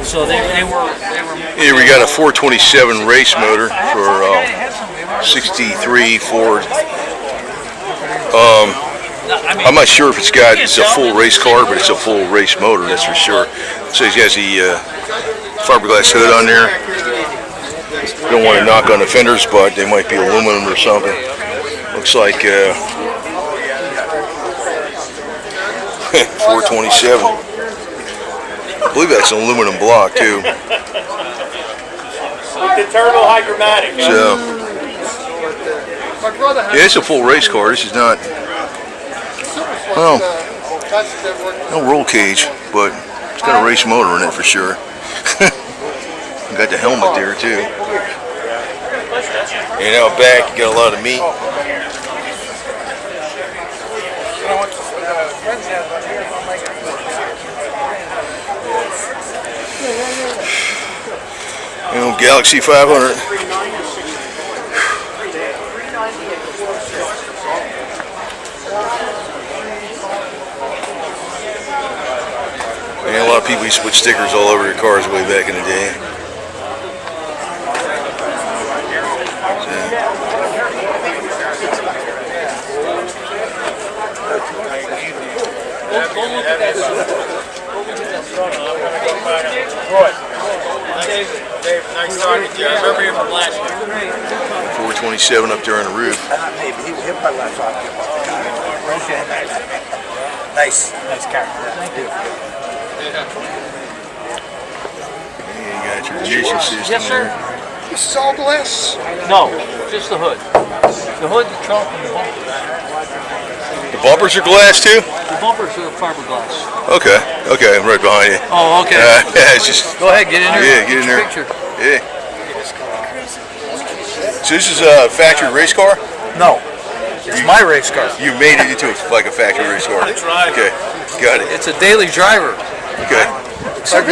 So they were. Here we got a 427 race motor for 63 Ford. I'm not sure if it's a full race car, but it's a full race motor, that's for sure. So he has the fiberglass hood on there. Don't want to knock on the fenders, but they might be aluminum or something. Looks like 427. I believe that's an aluminum block too. The turbo hydromatic. So, yeah, it's a full race car. This is not, well, no roll cage, but it's got a race motor in it for sure. Got the helmet there too. And out back, you got a lot of meat. You know, Galaxie 500. And a lot of people used to put stickers all over their cars way back in the day. Dave, nice talking to you. I remember you from last year. 427 up there on the roof. Nice car. Thank you. And you got your ignition system Yes, sir. there. This is all glass? No, just the hood. The hood, the trunk, and the bumpers. The bumpers are glass too? The bumpers are fiberglass. Okay, okay, I'm right behind you. Oh, okay. Yeah, it's just. Go ahead, get in there. Yeah, get in your there. Picture. Yeah. So this is a factory race car? No, it's my race car. You made it into like a factory race car. That's right. Okay, got it. It's a daily driver. Okay. So this